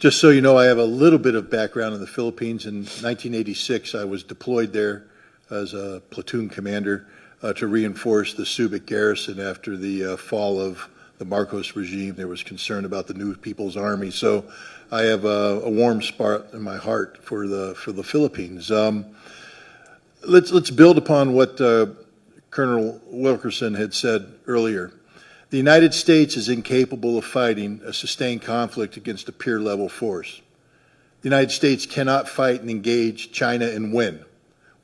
Just so you know, I have a little bit of background in the Philippines. In 1986, I was deployed there as a platoon commander to reinforce the Subic garrison after the fall of the Marcos regime. There was concern about the new People's Army. So I have a warm spot in my heart for the Philippines. Let's build upon what Colonel Wilkerson had said earlier. The United States is incapable of fighting a sustained conflict against a peer-level force. The United States cannot fight and engage China and win.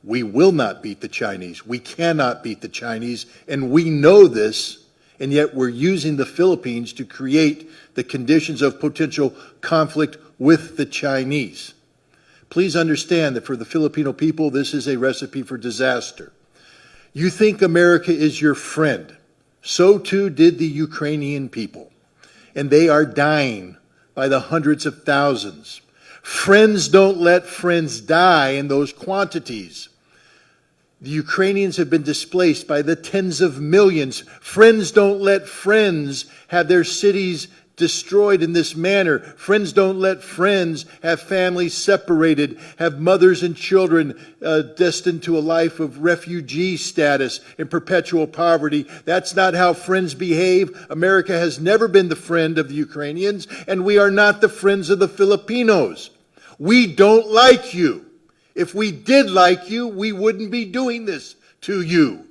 We will not beat the Chinese. We cannot beat the Chinese, and we know this, and yet we're using the Philippines to create the conditions of potential conflict with the Chinese. Please understand that for the Filipino people, this is a recipe for disaster. You think America is your friend. So too did the Ukrainian people, and they are dying by the hundreds of thousands. Friends don't let friends die in those quantities. The Ukrainians have been displaced by the tens of millions. Friends don't let friends have their cities destroyed in this manner. Friends don't let friends have families separated, have mothers and children destined to a life of refugee status in perpetual poverty. That's not how friends behave. America has never been the friend of the Ukrainians, and we are not the friends of the Filipinos. We don't like you. If we did like you, we wouldn't be doing this to you.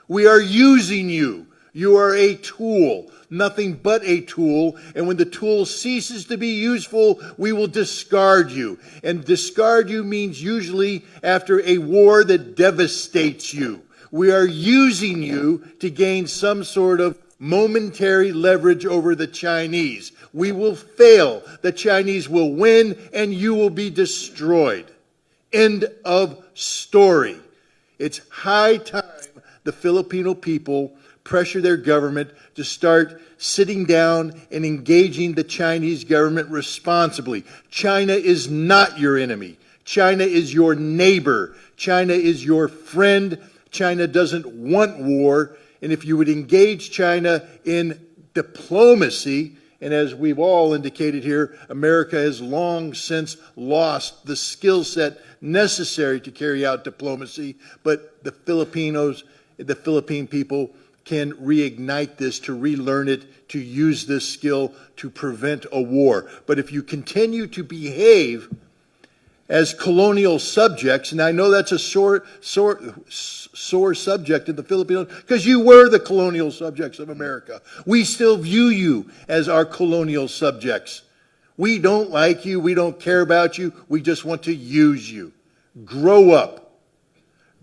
We are using you. You are a tool, nothing but a tool, and when the tool ceases to be useful, we will discard you. And discard you means usually after a war that devastates you. We are using you to gain some sort of momentary leverage over the Chinese. We will fail. The Chinese will win, and you will be destroyed. End of story. It's high time the Filipino people pressure their government to start sitting down and engaging the Chinese government responsibly. China is not your enemy. China is your neighbor. China is your friend. China doesn't want war. And if you would engage China in diplomacy, and as we've all indicated here, America has long since lost the skill set necessary to carry out diplomacy, but the Philippine people can reignite this, to relearn it, to use this skill to prevent a war. But if you continue to behave as colonial subjects, and I know that's a sore subject in the Philippines, because you were the colonial subjects of America. We still view you as our colonial subjects. We don't like you. We don't care about you. We just want to use you. Grow up.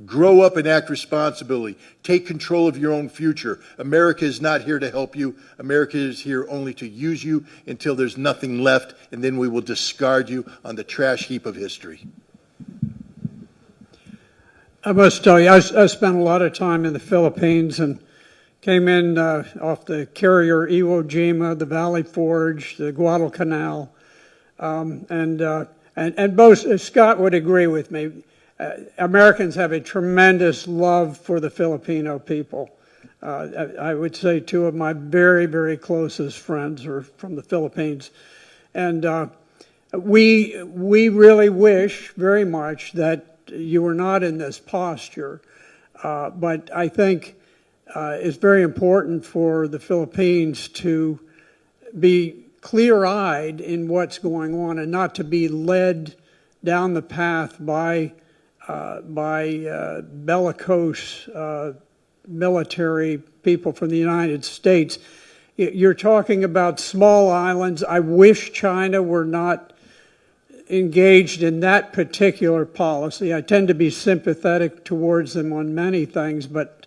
Grow up and act responsibly. Take control of your own future. America is not here to help you. America is here only to use you until there's nothing left, and then we will discard you on the trash heap of history. I must tell you, I spent a lot of time in the Philippines and came in off the carrier Iwo Jima, the Valley Forge, the Guadalcanal, and both Scott would agree with me. Americans have a tremendous love for the Filipino people. I would say two of my very, very closest friends are from the Philippines. And we really wish very much that you were not in this posture. But I think it's very important for the Philippines to be clear-eyed in what's going on and not to be led down the path by bellicose military people from the United States. You're talking about small islands. I wish China were not engaged in that particular policy. I tend to be sympathetic towards them on many things, but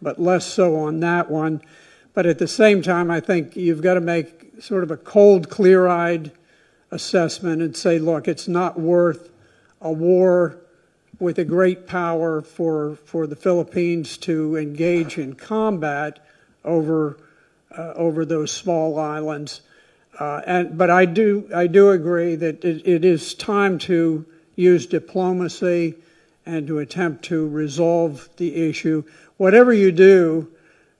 less so on that one. But at the same time, I think you've got to make sort of a cold, clear-eyed assessment and say, look, it's not worth a war with a great power for the Philippines to engage in combat over those small islands. But I do agree that it is time to use diplomacy and to attempt to resolve the issue. Whatever you do,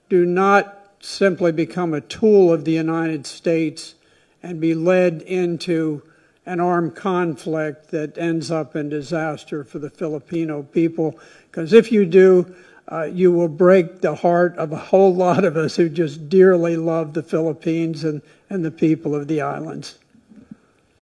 do not simply become a tool of the United States and be led into an armed conflict that ends up in disaster for the Filipino people. Because if you do, you will break the heart of a whole lot of us who just dearly love the Philippines and the people of the islands.